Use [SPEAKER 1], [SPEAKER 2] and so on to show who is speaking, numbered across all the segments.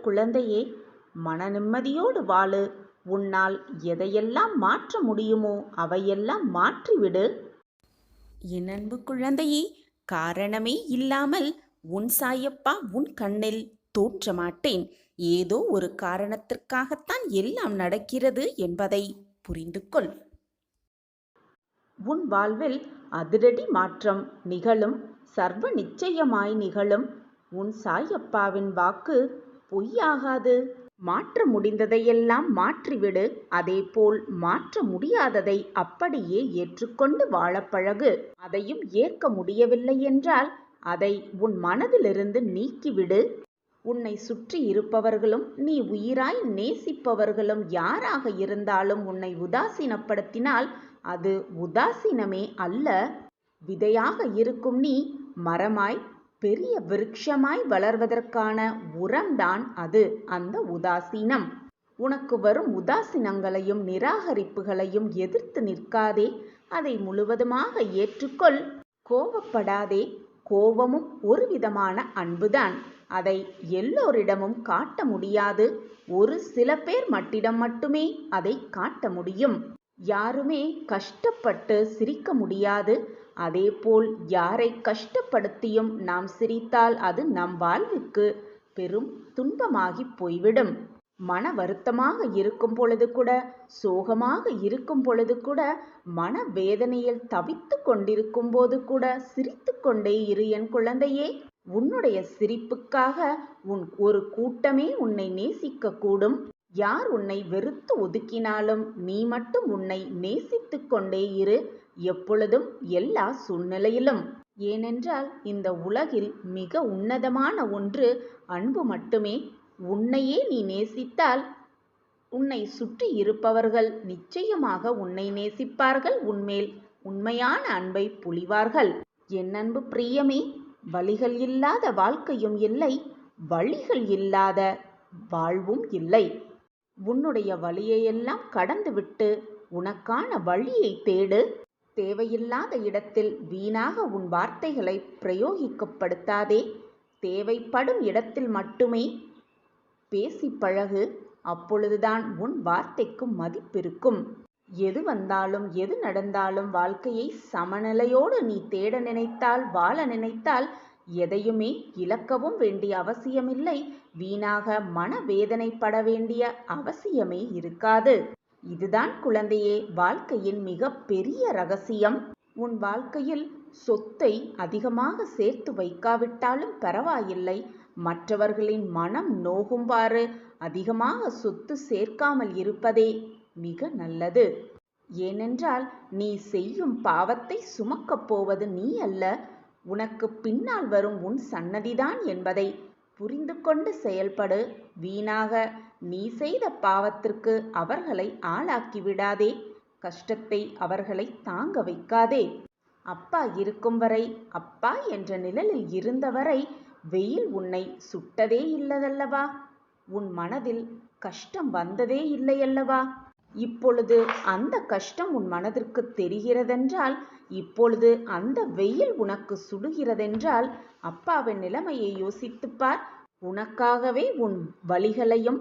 [SPEAKER 1] குழந்தையே, மன நிம்மதியோடு வாழு. உன்னால் எதையெல்லாம் மாற்ற முடியுமோ அவையெல்லாம் மாற்றிவிடு.
[SPEAKER 2] என் அன்பு குழந்தையே, காரணமே இல்லாமல் உன் சாயப்பா உன் கண்ணில் தோன்ற மாட்டேன். ஏதோ ஒரு காரணத்திற்காகத்தான் எல்லாம் நடக்கிறது என்பதை புரிந்து கொள்.
[SPEAKER 1] உன் வாழ்வில் அதிரடி மாற்றம் நிகழும், சர்வ நிச்சயமாய் நிகழும். உன் சாயப்பாவின் வாக்கு பொய்யாகாது. மாற்ற முடிந்ததையெல்லாம் மாற்றிவிடு. அதேபோல் மாற்ற முடியாததை அப்படியே ஏற்றுக்கொண்டு வாழப் பழகு. அதையும் ஏற்க முடியவில்லை என்றால் அதை உன் மனதிலிருந்து நீக்கிவிடு. உன்னை சுற்றி இருப்பவர்களும் நீ உயிராய் நேசிப்பவர்களும் யாராக இருந்தாலும் உன்னை உதாசீனப்படுத்தினால் அது உதாசீனமே அல்ல. விதையாக இருக்கும் நீ மரமாய் பெரிய விருட்சமாய் வளர்வதற்கான உரம்தான் அது. அந்த உதாசீனம். உனக்கு வரும் உதாசீனங்களையும் நிராகரிப்புகளையும் எதிர்த்து நிற்காதே. அதை முழுவதுமாக ஏற்றுக்கொள். கோபப்படாதே. கோபமும் ஒரு விதமான அன்புதான். அதை எல்லோரிடமும் காட்ட முடியாது. ஒரு சில பேர் மட்டிடம் மட்டுமே அதை காட்ட முடியும். யாருமே கஷ்டப்பட்டு சிரிக்க முடியாது. அதேபோல் யாரை கஷ்டப்படுத்தியும் நாம் சிரித்தால் அது நம் வாழ்வுக்கு பெரும் துன்பமாகி போய்விடும். மன வருத்தமாக இருக்கும் பொழுது கூட, சோகமாக இருக்கும் பொழுது கூட, மன வேதனையில் தவித்து கொண்டிருக்கும் போது கூட சிரித்து கொண்டே இரு என் குழந்தையே. உன்னுடைய சிரிப்புக்காக ஒரு கூட்டமே உன்னை நேசிக்க கூடும். யார் உன்னை வெறுத்து ஒதுக்கினாலும் நீ மட்டும் உன்னை நேசித்து கொண்டே இரு, எப்பொழுதும் எல்லா சூழ்நிலையிலும். ஏனென்றால் இந்த உலகில் மிக உன்னதமான ஒன்று அன்பு மட்டுமே. உன்னையே நீ நேசித்தால் உன்னை சுற்றி இருப்பவர்கள் நிச்சயமாக உன்னை நேசிப்பார்கள். உன்மேல் உண்மையான அன்பை பொழிவார்கள். என் அன்பு பிரியமே, வலிகள் இல்லாத வாழ்க்கையும் இல்லை, வழிகள் இல்லாத வாழ்வும் இல்லை. உன்னுடைய வழியையெல்லாம் கடந்துவிட்டு உனக்கான வழியை தேடு. தேவையில்லாத இடத்தில் வீணாக உன் வார்த்தைகளை பிரயோகிக்கப்படுத்தாதே. தேவைப்படும் இடத்தில் மட்டுமே பேசி பழகு. அப்பொழுதுதான் உன் வார்த்தைக்கு மதிப்பிருக்கும். எது வந்தாலும் எது நடந்தாலும் வாழ்க்கையை சமநிலையோடு நீ தேட நினைத்தால், வாழ நினைத்தால் எதையுமே இழக்கவும் வேண்டிய அவசியமில்லை. வீணாக மனவேதனைப்பட வேண்டிய அவசியமே இருக்காது. இதுதான் குழந்தையே வாழ்க்கையின் மிக பெரிய ரகசியம். உன் வாழ்க்கையில் சொத்தை அதிகமாக சேர்த்து வைக்காவிட்டாலும் பரவாயில்லை. மற்றவர்களின் மனம் நோகும்பாறு அதிகமாக சொத்து சேர்க்காமல் இருப்பதே மிக நல்லது. ஏனென்றால் நீ செய்யும் பாவத்தை சுமக்கப் போவது நீ அல்ல, உனக்கு பின்னால் வரும் உன் சன்னதிதான் என்பதை புரிந்து கொண்டு செயல்படு. வீணாக நீ செய்த பாவத்திற்கு அவர்களை ஆளாக்கிவிடாதே. கஷ்டத்தை அவர்களை தாங்க வைக்காதே. அப்பா இருக்கும் வரை, அப்பா என்ற நிழலில் இருந்தவரை வெயில் உன்னை சுட்டதே இல்லதல்லவா? உன் மனதில் கஷ்டம் வந்ததே இல்லையல்லவா? இப்பொழுது அந்த கஷ்டம் உன் மனதிற்கு தெரிகிறதென்றால், இப்பொழுது அந்த வெயில் உனக்கு சுடுகிறதென்றால், அப்பாவின் நிலைமையை யோசித்துப்பார். உனக்காகவே உன் வலிகளையும்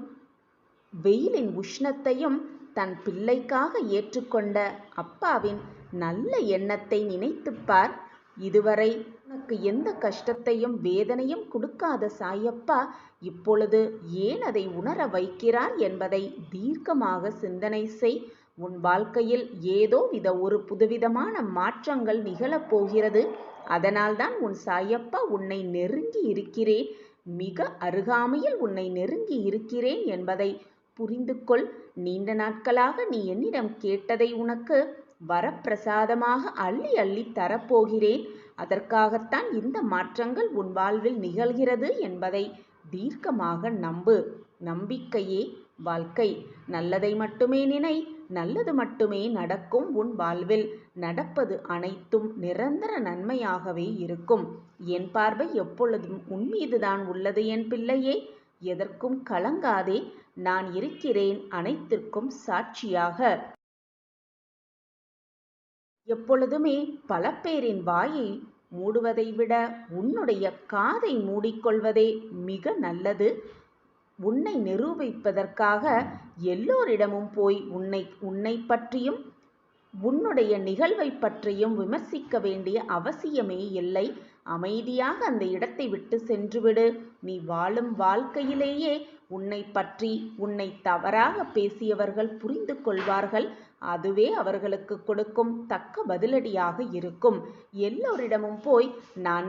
[SPEAKER 1] வெயிலின் உஷ்ணத்தையும் தன் பிள்ளைக்காக ஏற்றுக்கொண்ட அப்பாவின் நல்ல எண்ணத்தை நினைத்துப்பார். இதுவரை உனக்கு எந்த கஷ்டத்தையும் வேதனையும் கொடுக்காத சாயப்பா இப்பொழுது ஏன் அதை உணர வைக்கிறார் என்பதை தீர்க்கமாக சிந்தனை செய். உன் வாழ்க்கையில் ஏதோ ஒரு புதுவிதமான மாற்றங்கள் நிகழப்போகிறது. அதனால்தான் உன் சாயப்பா உன்னை நெருங்கி இருக்கிறேன், மிக அருகாமையில் உன்னை நெருங்கி இருக்கிறேன் என்பதை புரிந்து கொள். நீண்ட நாட்களாக நீ என்னிடம் கேட்டதை உனக்கு வரப்பிரசாதமாக அள்ளி அள்ளி தரப்போகிறேன். அதற்காகத்தான் இந்த மாற்றங்கள் உன் வாழ்வில் நிகழ்கிறது என்பதை தீர்க்கமாக நம்பு. நம்பிக்கையே வாழ்க்கை. நல்லதை மட்டுமே நினை, நல்லது மட்டுமே நடக்கும். உன் வாழ்வில் நடப்பது அனைத்தும் நிரந்தர நன்மையாகவே இருக்கும். என் பார்வை எப்பொழுதும் உன்மீதுதான் உள்ளது என் பிள்ளையே. எதற்கும் கலங்காதே. நான் இருக்கிறேன் அனைத்திற்கும் சாட்சியாக. எப்பொழுதுமே பல பேரின் வாயை மூடுவதை விட உன்னுடைய காதை மூடிக்கொள்வதே மிக நல்லது. உன்னை நிரூபிப்பதற்காக எல்லோரிடமும் போய் உன்னை பற்றியும் உன்னுடைய நிகழ்வை பற்றியும் விமர்சிக்க வேண்டிய அவசியமே இல்லை. அமைதியாக அந்த இடத்தை விட்டு சென்றுவிடு. நீ வாழும் வாழ்க்கையிலேயே உன்னை பற்றி உன்னை தவறாக பேசியவர்கள் புரிந்து கொள்வார்கள். அதுவே அவர்களுக்கு கொடுக்கும் தக்க பதிலடியாக இருக்கும். எல்லோரிடமும் போய் நான்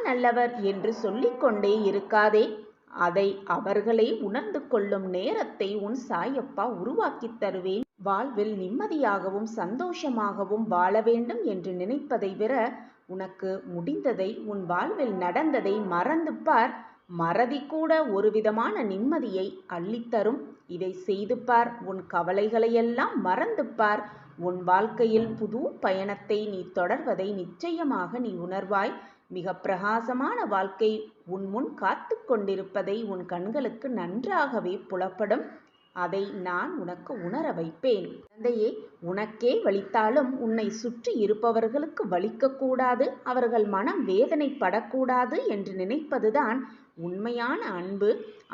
[SPEAKER 1] நல்லவர் என்று சொல்லிக்கொண்டே இருக்காதே. அதை அவர்களே உணர்ந்து கொள்ளும் நேரத்தை உன் சாயப்பா உருவாக்கித் தருவேன். வாழ்வில் நிம்மதியாகவும் சந்தோஷமாகவும் வாழ வேண்டும் என்று நினைப்பதை விட உனக்கு முடிந்ததை, உன் வாழ்வில் நடந்ததை மறந்து பார். மறதி கூட ஒரு விதமான நிம்மதியை அள்ளித்தரும். இதை செய்து பார். உன் கவலைகளையெல்லாம் மறந்து பார். உன் வாழ்க்கையில் புது பயணத்தை நீ தொடர்வதை நிச்சயமாக நீ உணர்வாய். மிக பிரகாசமான வாழ்க்கை உன் முன் காத்து கொண்டிருப்பதை உன் கண்களுக்கு நன்றாகவே புலப்படும். அதை நான் உனக்கு உணர வைப்பேன். குழந்தையே, உனக்கே வலித்தாலும் உன்னை சுற்றி இருப்பவர்களுக்கு வலிக்கக்கூடாது, அவர்கள் மனம் வேதனைப்படக்கூடாது என்று நினைப்பதுதான் உண்மையான அன்பு.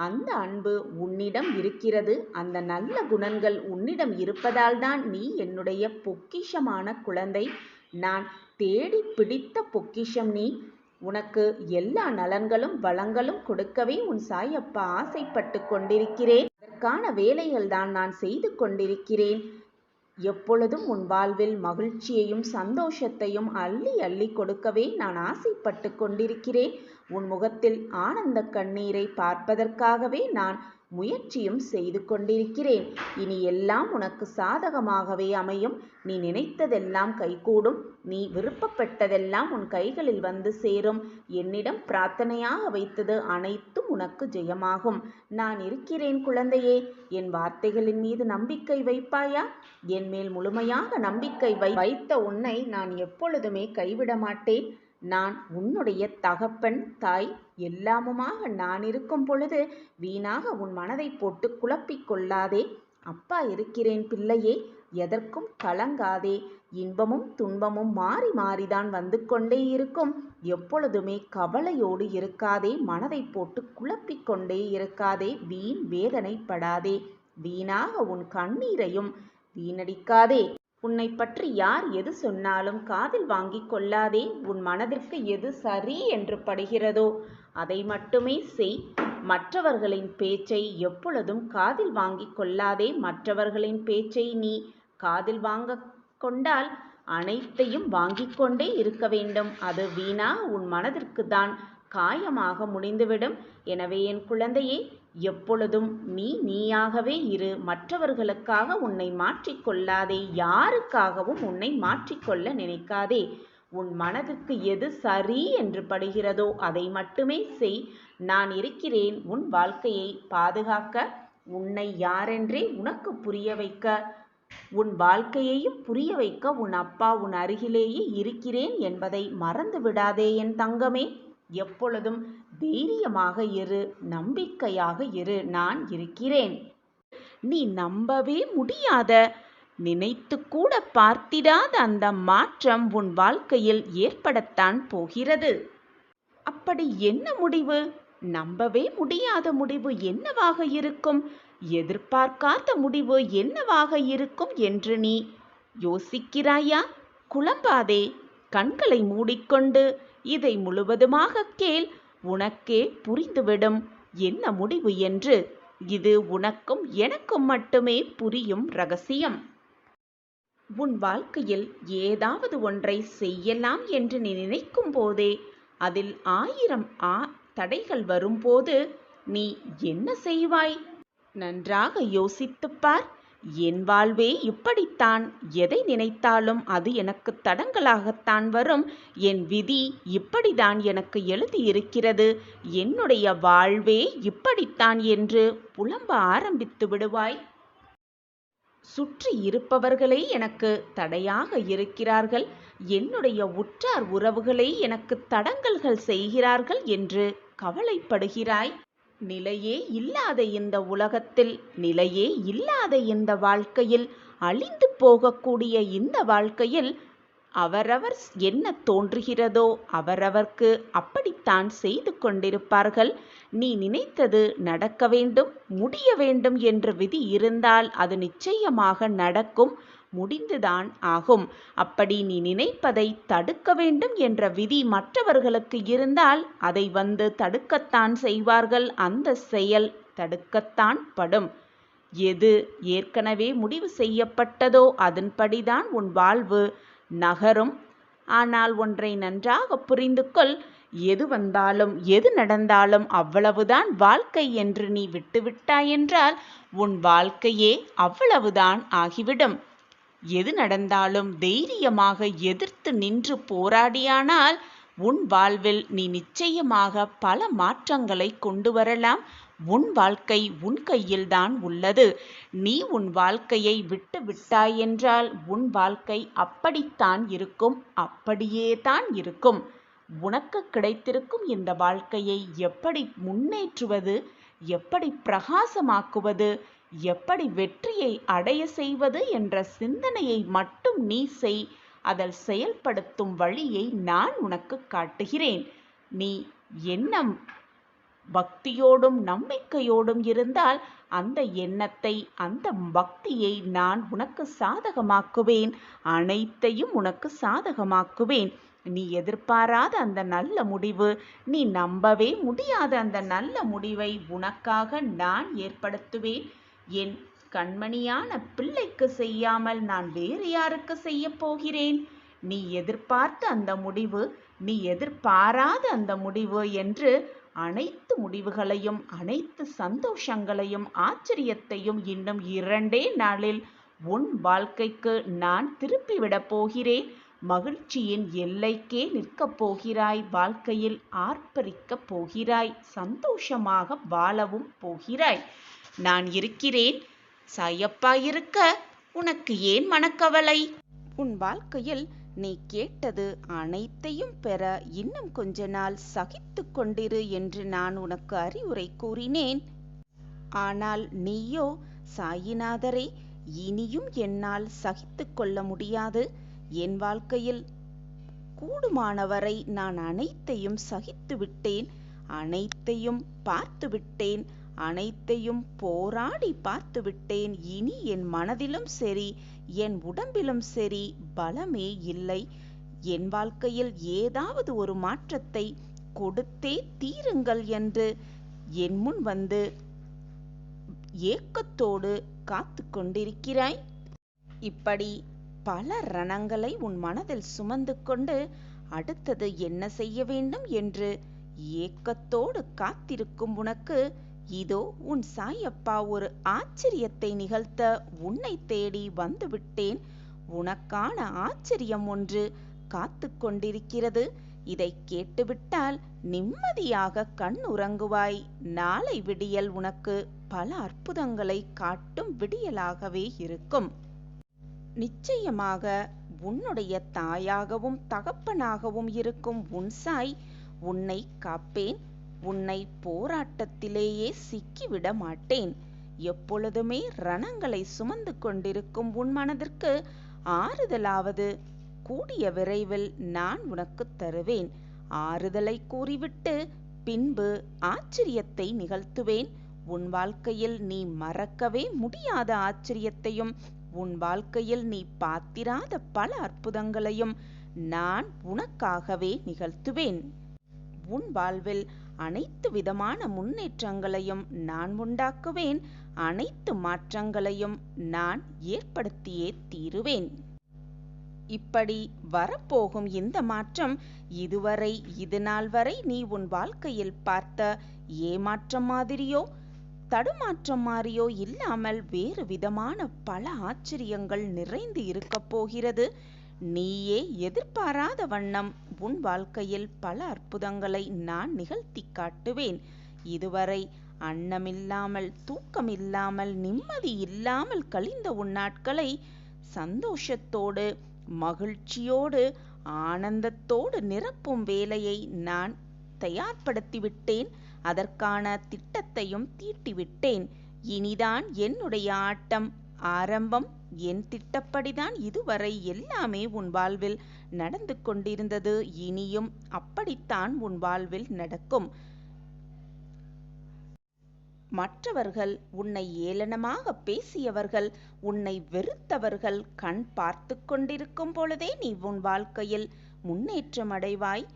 [SPEAKER 1] அந்த அன்பு உன்னிடம் இருக்கிறது. அந்த நல்ல குணங்கள் உன்னிடம் இருப்பதால் தான் நீ என்னுடைய பொக்கிஷமான குழந்தை. நான் தேடி பிடித்த பொக்கிஷம் நீ. உனக்கு எல்லா நலன்களும் வளங்களும் கொடுக்கவே உன் சாயப்பா ஆசைப்பட்டு கொண்டிருக்கிறேன். அதற்கான வேலைகள் தான் நான் செய்து கொண்டிருக்கிறேன். எப்பொழுதும் உன் வாழ்வில் மகிழ்ச்சியையும் சந்தோஷத்தையும் அள்ளி அள்ளி கொடுக்கவே நான் ஆசைப்பட்டு கொண்டிருக்கிறேன். உன் முகத்தில் ஆனந்த கண்ணீரை பார்ப்பதற்காகவே நான் முயற்சியும் செய்து கொண்டிருக்கிறேன். இனி எல்லாம் உனக்கு சாதகமாகவே அமையும். நீ நினைத்ததெல்லாம் கைகூடும். நீ விருப்பப்பட்டதெல்லாம் உன் கைகளில் வந்து சேரும். என்னிடம் பிரார்த்தனையாக வைத்தது அனைத்தும் உனக்கு ஜெயமாகும். நான் இருக்கிறேன் குழந்தையே. என் வார்த்தைகளின் மீது நம்பிக்கை வைப்பாயா? என் மேல் முழுமையாக நம்பிக்கை வைத்த உன்னை நான் எப்பொழுதுமே கைவிட மாட்டேன். நான் உன்னுடைய தகப்பன், தாய் எல்லாமுமாக நான் இருக்கும் பொழுது வீணாக உன் மனதை போட்டு குழப்பிக் கொள்ளாதே. அப்பா இருக்கிறேன் பிள்ளையே, எதற்கும் கலங்காதே. இன்பமும் துன்பமும் மாறி மாறிதான் வந்து கொண்டே இருக்கும். எப்பொழுதுமே கவலையோடு இருக்காதே. மனதை போட்டு குழப்பிக் கொண்டே இருக்காதே. வீண் வேதனைப்படாதே. வீணாக உன் கண்ணீரையும் வீணடிக்காதே. உன்னை பற்றி யார் எது சொன்னாலும் காதில் வாங்கிக் கொள்ளாதே. உன் மனதிற்கு எது சரி என்று படுகிறதோ அதை மட்டுமே செய். மற்றவர்களின் பேச்சை எப்பொழுதும் காதில் வாங்கிக் கொள்ளாதே. மற்றவர்களின் பேச்சை நீ காதில் வாங்க கொண்டால் அனைத்தையும் வாங்கிக் கொண்டே இருக்க வேண்டும். அது வீணாக உன் மனதிற்கு தான் காயமாக முடிந்துவிடும். எனவே என் குழந்தையே, எப்பொழுதும் நீயாகவே இரு. மற்றவர்களுக்காக உன்னை மாற்றிக்கொள்ளாதே. யாருக்காகவும் உன்னை மாற்றிக்கொள்ள நினைக்காதே. உன் மனதிற்கு எது சரி என்று படுகிறதோ அதை மட்டுமே செய். நான் இருக்கிறேன் உன் வாழ்க்கையை பாதுகாக்க, உன்னை யாரென்றே உனக்கு புரிய வைக்க, உன் வாழ்க்கையையும் புரிய வைக்க உன் அப்பா உன் அருகிலேயே இருக்கிறேன் என்பதை மறந்து விடாதே என் தங்கமே. எப்பொழுதும் தைரியமாக இரு, நம்பிக்கையாக இரு. நான் இருக்கிறேன். நீ நம்பவே முடியாத, நினைத்து கூட பார்த்திடாத அந்த மாற்றம் உன் வாழ்க்கையில் ஏற்படத்தான் போகிறது. அப்படி என்ன முடிவு? நம்பவே முடியாத முடிவு என்னவாக இருக்கும்? எதிர்பார்க்காத முடிவு என்னவாக இருக்கும் என்று நீ யோசிக்கிறாயா? குழம்பாதே. கண்களை மூடிக்கொண்டு இதை முழுவதுமாக கேள். உனக்கே புரிந்துவிடும் என்ன முடிவு என்று. இது உனக்கும் எனக்கும் மட்டுமே புரியும் ரகசியம். உன் வாழ்க்கையில் ஏதாவது ஒன்றை செய்யலாம் என்று நீ நினைக்கும் போதே அதில் 1000 தடைகள் வரும்போது நீ என்ன செய்வாய்? நன்றாக யோசித்துப் பார். என் வாழ்வே இப்படித்தான். எதை நினைத்தாலும் அது எனக்கு தடங்களாகத்தான் வரும். என் விதி இப்படித்தான் எனக்கு எழுதியிருக்கிறது. என்னுடைய வாழ்வே இப்படித்தான் என்று புலம்ப ஆரம்பித்து விடுவாய். சுற்றி இருப்பவர்களே எனக்கு தடையாக இருக்கிறார்கள், என்னுடைய உற்றார் உறவுகளே எனக்கு தடங்கல்கள் செய்கிறார்கள் என்று கவலைப்படுகிறாய். நிலையே இல்லாத இந்த உலகத்தில், நிலையே இல்லாத இந்த வாழ்க்கையில், அழிந்து போகக்கூடிய இந்த வாழ்க்கையில் அவரவர் என்ன தோன்றுகிறதோ அவரவர்க்கு அப்படித்தான் செய்து கொண்டிருப்பார்கள். நீ நினைத்தது நடக்க வேண்டும், முடிய வேண்டும் என்ற விதி இருந்தால் அது நிச்சயமாக நடக்கும், முடிந்துதான் ஆகும். அப்படி நீ நினைப்பதை தடுக்க வேண்டும் என்ற விதி மற்றவர்களுக்கு இருந்தால் அதை வந்து தடுக்கத்தான் செய்வார்கள். அந்த செயல் தடுக்கத்தான் படும். எது ஏற்கனவே முடிவு செய்யப்பட்டதோ அதன்படிதான் உன் வாழ்வு நகரும். ஆனால் ஒன்றை நன்றாக புரிந்து கொள். எது வந்தாலும் எது நடந்தாலும் அவ்வளவுதான் வாழ்க்கை என்று நீ விட்டுவிட்டாயென்றால் உன் வாழ்க்கையே அவ்வளவுதான் ஆகிவிடும். எது நடந்தாலும் தைரியமாக எதிர்த்து நின்று போராடியானால் உன் வாழ்வில் நீ நிச்சயமாக பல மாற்றங்களை கொண்டு வரலாம். உன் வாழ்க்கை உன் கையில்தான் உள்ளது. நீ உன் வாழ்க்கையை விட்டு விட்டாயென்றால் உன் வாழ்க்கை அப்படித்தான் இருக்கும், அப்படியே தான் இருக்கும். உனக்கு கிடைத்திருக்கும் இந்த வாழ்க்கையை எப்படி முன்னேற்றுவது, எப்படி பிரகாசமாக்குவது, எப்படி வெற்றியை அடைய செய்வது என்ற சிந்தனையை மட்டும் நீ செய். அதை செயல்படுத்தும் வழியை நான் உனக்கு காட்டுகிறேன். நீ எண்ணம் பக்தியோடும் நம்பிக்கையோடும் இருந்தால் அந்த எண்ணத்தை, அந்த பக்தியை நான் உனக்கு சாதகமாக்குவேன். அனைத்தையும் உனக்கு சாதகமாக்குவேன். நீ எதிர்பாராத அந்த நல்ல முடிவு, நீ நம்பவே முடியாத அந்த நல்ல முடிவை உனக்காக நான் ஏற்படுத்துவேன். என் கண்மணியான பிள்ளைக்கு செய்யாமல் நான் வேறு யாருக்கு செய்ய போகிறேன்? நீ எதிர்பார்த்த அந்த முடிவு, நீ எதிர்பாராத அந்த முடிவு என்று அனைத்து முடிவுகளையும், அனைத்து சந்தோஷங்களையும், ஆச்சரியத்தையும் இன்னும் 2 நாளில் உன் வாழ்க்கைக்கு நான் திருப்பிவிடப் போகிறேன். மகிழ்ச்சியின் எல்லைக்கே நிற்கப் போகிறாய். வாழ்க்கையில் ஆர்ப்பரிக்கப் போகிறாய். சந்தோஷமாக வாழவும் போகிறாய். நான் இருக்கிறேன். சாயப்பா இருக்க உனக்கு ஏன் மனக்கவலை? உன் வாழ்க்கையில் நீ கேட்டது அனைத்தையும் பெற இன்னும் கொஞ்ச நாள் சகித்து கொண்டிரு என்று நான் உனக்கு அறிவுரை கூறினேன். ஆனால் நீயோ, சாயிநாதரே, இனியும் என்னால் சகித்து கொள்ள முடியாது. என் வாழ்க்கையில் கூடுமானவரை நான் அனைத்தையும் சகித்து விட்டேன், அனைத்தையும் பார்த்து விட்டேன், அனைத்தையும் போராடி பார்த்து விட்டேன். இனி என் மனதிலும் சரி, என் உடம்பிலும் சரி பலமே இல்லை. என் வாழ்க்கையில் ஏதாவது ஒரு மாற்றத்தை கொடுத்தே தீருங்கள் என்று என் முன் வந்து ஏக்கத்தோடு காத்து கொண்டிருக்கிறாய். இப்படி பல ரணங்களை உன் மனதில் சுமந்து கொண்டு அடுத்தது என்ன செய்ய வேண்டும் என்று ஏக்கத்தோடு காத்திருக்கும் உனக்கு இதோ உன் சாயப்பா ஒரு ஆச்சரியத்தை நிகழ்த்த உன்னை தேடி வந்துவிட்டேன். உனக்கான ஆச்சரியம் ஒன்று காத்து கொண்டிருக்கிறது. இதை கேட்டுவிட்டால் நிம்மதியாக கண் உறங்குவாய். நாளை விடியல் உனக்கு பல அற்புதங்களை காட்டும் விடியலாகவே இருக்கும். நிச்சயமாக உன்னுடைய தாயாகவும் தகப்பனாகவும் இருக்கும் உன் சாய் உன்னை காப்பேன். உன்னை போராட்டத்திலேயே சிக்கிவிட மாட்டேன். எப்பொழுதுமே ரணங்களை சுமந்து கொண்டிருக்கும் உன் மனதிற்கு ஆறுதலாவது கூடிய விரைவில் நான் உனக்கு தருவேன். ஆறுதலை கூறிவிட்டு பின்பு ஆச்சரியத்தை நிகழ்த்துவேன். உன் வாழ்க்கையில் நீ மறக்கவே முடியாத ஆச்சரியத்தையும், உன் வாழ்க்கையில் நீ பார்த்திராத பல அற்புதங்களையும் நான் உனக்காகவே நிகழ்த்துவேன். உன் வாழ்வில் அனைத்து விதமான முன்னேற்றங்களையும் நான் உண்டாக்குவேன். அனைத்து மாற்றங்களையும் நான் ஏற்படுத்தியே தீருவேன். இப்படி வரப்போகும் இந்த மாற்றம் இதுவரை இது நாள் வரை நீ உன் வாழ்க்கையில் பார்த்த ஏமாற்றம் மாதிரியோ தடுமாற்றம் மாதிரியோ இல்லாமல் வேறு விதமான பல ஆச்சரியங்கள் நிறைந்து இருக்கப் போகிறது. நீயே எதிர்பாராத வண்ணம் உன் வாழ்க்கையில் பல அற்புதங்களை நான் நிகழ்த்தி காட்டுவேன். இதுவரை அன்னமில்லாமல், தூக்கமில்லாமல், நிம்மதி இல்லாமல் கழிந்த உன் நாட்களை சந்தோஷத்தோடு, மகிழ்ச்சியோடு, ஆனந்தத்தோடு நிரப்பும் வேலையை நான் தயார்படுத்திவிட்டேன். அதற்கான திட்டத்தையும் தீட்டிவிட்டேன். இனிதான் என்னுடைய ஆட்டம் ஆரம்பம்
[SPEAKER 2] என் திட்டப்படிதான் இதுவரை எல்லாமே உன் வாழ்வில் நடந்து கொண்டிருந்தது. இனியும் அப்படித்தான் உன் வாழ்வில் நடக்கும். மற்றவர்கள் உன்னை ஏளனமாக பேசியவர்கள், உன்னை வெறுத்தவர்கள் கண் பார்த்து கொண்டிருக்கும் பொழுதே நீ உன் வாழ்க்கையில் முன்னேற்றம் அடைவாய்.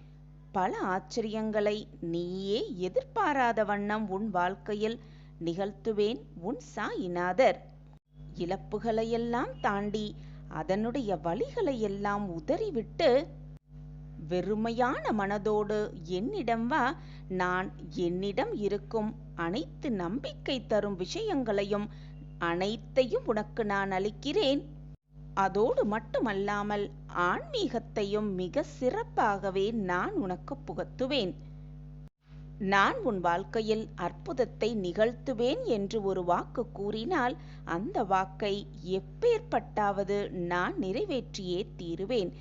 [SPEAKER 2] பல ஆச்சரியங்களை நீயே எதிர்பாராத வண்ணம் உன் வாழ்க்கையில் நிகழ்த்துவேன் உன் சாயிநாதர். இழப்புகளையெல்லாம் தாண்டி அதனுடைய வலிகளையெல்லாம் உதறிவிட்டு வெறுமையான மனதோடு என்னிடம் வா. நான் என்னிடம் இருக்கும் அனைத்து நம்பிக்கை தரும் விஷயங்களையும் அனைத்தையும் உனக்கு நான் அளிக்கிறேன். அதோடு மட்டுமல்லாமல் ஆன்மீகத்தையும் மிக சிறப்பாகவே நான் உனக்கு புகட்டுவேன். நான் உன் வாழ்க்கையில் அற்புதத்தை நிகழ்த்துவேன் என்று ஒரு வாக்கு கூறினால் அந்த வாக்கை எப்பேற்பட்டாவது நான் நிறைவேற்றியே தீருவேன்.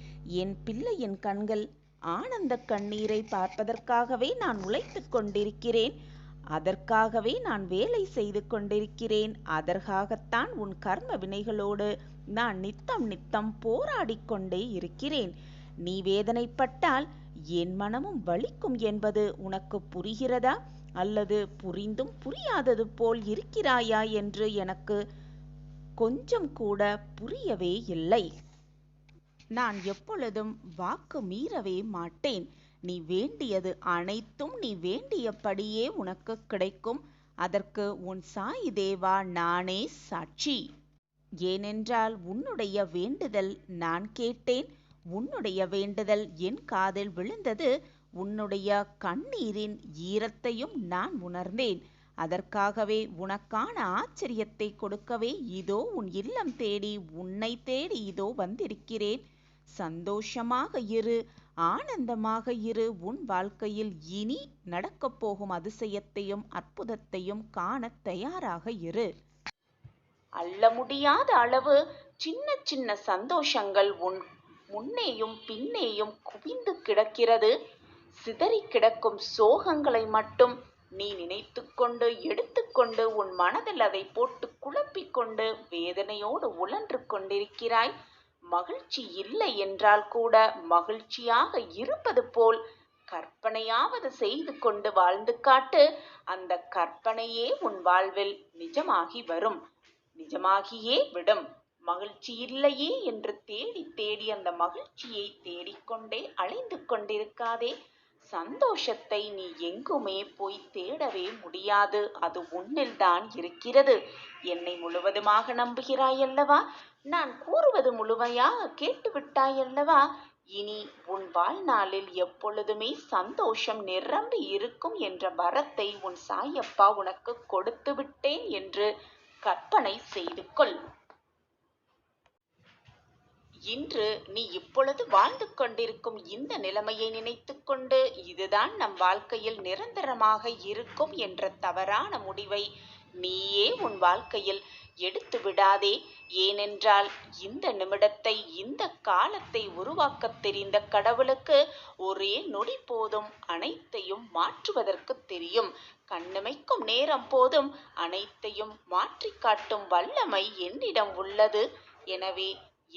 [SPEAKER 2] என் பிள்ளையின் கண்கள் ஆனந்த கண்ணீரை பார்ப்பதற்காகவே நான் உழைத்துக் கொண்டிருக்கிறேன். அதற்காகவே நான் வேலை செய்து கொண்டிருக்கிறேன். அதற்காகத்தான் உன் கர்ம வினைகளோடு நான் நித்தம் போராடிக்கொண்டே இருக்கிறேன். நீ வேதனைப்பட்டால் என் மனமும் வலிக்கும் என்பது உனக்கு புரிகிறதா? அல்லது புரிந்தும் புரியாதது போல் இருக்கிறாயா என்று எனக்கு கொஞ்சம் கூட புரியவே இல்லை. நான் எப்பொழுதும் வாக்கு மீறவே மாட்டேன். நீ வேண்டியது அனைத்தும் நீ வேண்டியபடியே உனக்கு கிடைக்கும். அதற்கு உன் சாயி தேவா நானே சாட்சி. ஏனென்றால் உன்னுடைய வேண்டுதல் நான் கேட்டேன். உன்னுடைய வேண்டுதல் என் காதில் விழுந்தது. உன்னுடைய கண்ணீரின் ஈரத்தையும் நான் உணர்ந்தேன். அதற்காகவே உனக்கான ஆச்சரியத்தை கொடுக்கவே இதோ உன் இல்லம் தேடி உன்னை தேடி இதோ வந்திருக்கிறேன். சந்தோஷமாக இரு, ஆனந்தமாக இரு. உன் வாழ்க்கையில் இனி நடக்கப் போகும் அதிசயத்தையும் அற்புதத்தையும் காண தயாராக இரு. அள்ள முடியாத அளவு சின்ன சின்ன சந்தோஷங்கள் உன் முன்னேயும் பின்னேயும் குவிந்து கிடக்கிறது. சிதறி கிடக்கும் சோகங்களை மட்டும் நீ நினைத்து கொண்டு எடுத்துக்கொண்டு உன் மனதில் அதை போட்டு குழப்பிக்கொண்டு வேதனையோடு உழன்று கொண்டிருக்கிறாய். மகிழ்ச்சி இல்லை என்றால் கூட மகிழ்ச்சியாக இருப்பது போல் கற்பனையாவது செய்து கொண்டு வாழ்ந்து காட்டு. அந்த கற்பனையே உன் வாழ்வில் நிஜமாகி வரும், நிஜமாகியே விடும். மகிழ்ச்சி இல்லையே என்று தேடி தேடி அந்த மகிழ்ச்சியை தேடிக்கொண்டே அலைந்து கொண்டிருக்காதே. சந்தோஷத்தை நீ எங்குமே போய் தேடவே முடியாது. அது உன்னில் தான் இருக்கிறது. என்னை முழுவதுமாக நம்புகிறாயல்லவா? நான் கூறுவது முழுமையாக கேட்டுவிட்டாயல்லவா? இனி உன் வாழ்நாளில் எப்பொழுதுமே சந்தோஷம் நிரம்பி இருக்கும் என்ற வரத்தை உன் சாயப்பா உனக்கு கொடுத்து விட்டேன் என்று கற்பனை செய்து கொள். இன்று நீ இப்பொழுது வாழ்ந்து கொண்டிருக்கும் இந்த நிலைமையை நினைத்து கொண்டு இதுதான் நம் வாழ்க்கையில் நிரந்தரமாக இருக்கும் என்ற தவறான முடிவை நீயே உன் வாழ்க்கையில் எடுத்து விடாதே. ஏனென்றால் இந்த நிமிடத்தை இந்த காலத்தை உருவாக்க தெரிந்த கடவுளுக்கு ஒரே நொடி போதும் அனைத்தையும் மாற்றுவதற்கு தெரியும். கண்ணிமைக்கும் நேரம் போதும் அனைத்தையும் மாற்றி காட்டும் வல்லமை என்னிடம் உள்ளது. எனவே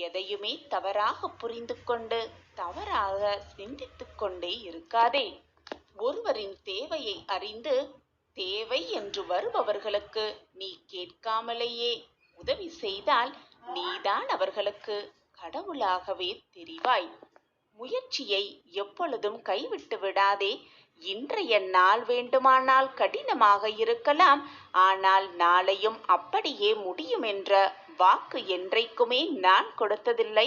[SPEAKER 2] எதையுமே தவறாக புரிந்து கொண்டு தவறாக சிந்தித்து கொண்டே இருக்காதே. ஒருவரின் தேவையை அறிந்து தேவை என்று வருபவர்களுக்கு நீ கேட்காமலேயே உதவி செய்தால் நீதான் அவர்களுக்கு கடவுளாகவே தெரிவாய். முயற்சியை எப்பொழுதும் கைவிட்டு விடாதே. இன்றைய நாள் வேண்டுமானால் கடினமாக இருக்கலாம், ஆனால் நாளையும் அப்படியே முடியும் என்ற வாக்கு என்றைக்குமே நான் கொடுத்ததில்லை.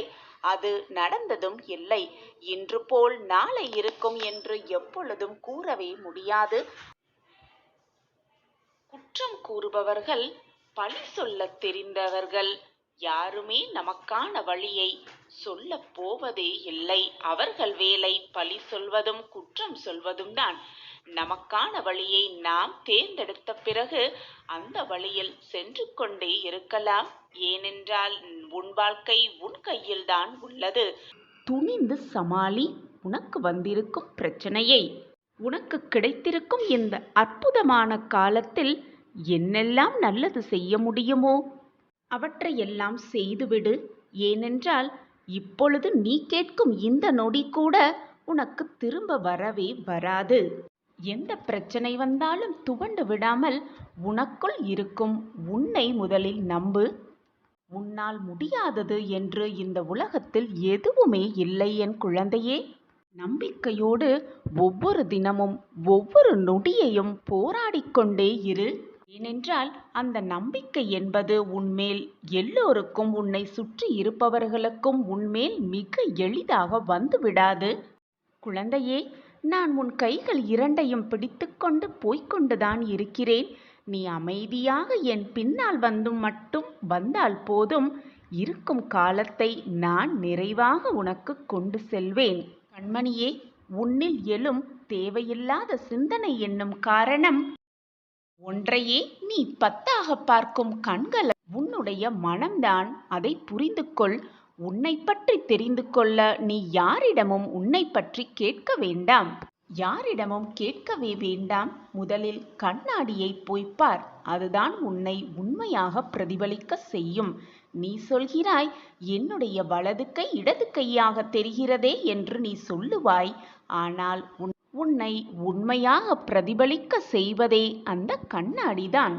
[SPEAKER 2] அது நடந்ததும் இல்லை. இன்று போல் நாளை இருக்கும் என்று எப்பொழுதும் கூறவே முடியாது. குற்றம் கூறுபவர்கள், பழி சொல்ல தெரிந்தவர்கள் யாருமே நமக்கான வழியை சொல்ல போவதே இல்லை. அவர்கள் வேலை பழி சொல்வதும் குற்றம் சொல்வதும் தான். நமக்கான வழியை நாம் தேர்ந்தெடுத்த பிறகு அந்த வழியில் சென்று கொண்டே இருக்கலாம். ஏனென்றால் உன் வாழ்க்கை உன் கையில் தான் உள்ளது. துணிந்து சமாளி உனக்கு வந்திருக்கும் பிரச்சனையை. உனக்கு கிடைத்திருக்கும் இந்த அற்புதமான காலத்தில் என்னெல்லாம் நல்லது செய்ய முடியுமோ
[SPEAKER 1] அவற்றையெல்லாம் செய்துவிடு. ஏனென்றால் இப்பொழுது நீ கேட்கும் இந்த நொடி கூட உனக்கு திரும்ப வரவே வராது. எந்த பிரச்சனை வந்தாலும் துவண்டு விடாமல் உனக்குள் இருக்கும் உன்னை முதலில் நம்பு. உன்னால் முடியாதது என்று இந்த உலகத்தில் எதுவுமே இல்லை என் குழந்தையே. நம்பிக்கையோடு ஒவ்வொரு தினமும் ஒவ்வொரு நொடியையும் போராடிக்கொண்டே இரு. ஏனென்றால் அந்த நம்பிக்கை என்பது உன்மேல் எல்லோருக்கும், உன்னை சுற்றி இருப்பவர்களுக்கும் உன்மேல் மிக எளிதாக வந்து விடாது. குழந்தையே, நான் உன் கைகள் இரண்டையும் பிடித்துக்கொண்டு போய்கொண்டுதான் இருக்கிறேன். நீ அமைதியாக என் பின்னால் மட்டும் வந்தால் போதும். இருக்கும் காலத்தை நான் நிறைவாக உனக்கு கொண்டு செல்வேன். கண்மணியே, உன்னில் எழும் தேவையில்லாத சிந்தனை என்னும் காரணம் ஒன்றையே நீ 10ஆக பார்க்கும் கண்கள் உன்னுடைய மனம்தான். அதை புரிந்து கொள். உன்னை பற்றி தெரிந்து கொள்ள நீ யாரிடமும் உன்னை பற்றி கேட்க வேண்டாம். யாரிடமும் கேட்கவே வேண்டாம். முதலில் கண்ணாடியை போய்ப்பார். அதுதான் உன்னை உண்மையாக பிரதிபலிக்க செய்யும். நீ சொல்கிறாய், என்னுடைய வலது கை இடது கையாக தெரிகிறதே என்று நீ சொல்லுவாய். ஆனால் உன்னை உண்மையாக பிரதிபலிக்க செய்வதே அந்த கண்ணாடிதான்.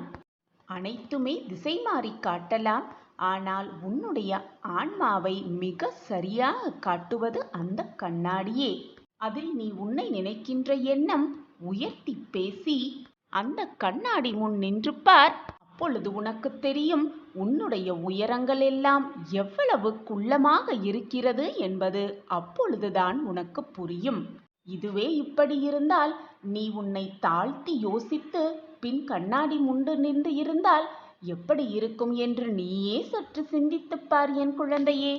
[SPEAKER 1] அனைத்துமே திசை மாறி காட்டலாம். ஆனால் உன்னுடைய ஆன்மாவை மிக சரியாக காட்டுவது அந்த கண்ணாடியே. அதில் நீ உன்னை நினைக்கின்ற எண்ணம் உயர்த்தி பேசி அந்த கண்ணாடி முன் நின்று பார். அப்பொழுது உனக்கு தெரியும் உன்னுடைய உயரங்கள் எல்லாம் எவ்வளவு குள்ளமாக இருக்கிறது என்பது. அப்பொழுதுதான் உனக்கு புரியும். இதுவே இப்படி இருந்தால், நீ உன்னை தாழ்த்தி யோசித்து பின் கண்ணாடி முண்டு நின்று இருந்தால் எப்படி இருக்கும் என்று நீயே சற்று சிந்தித்துப் பார் என் குழந்தையே.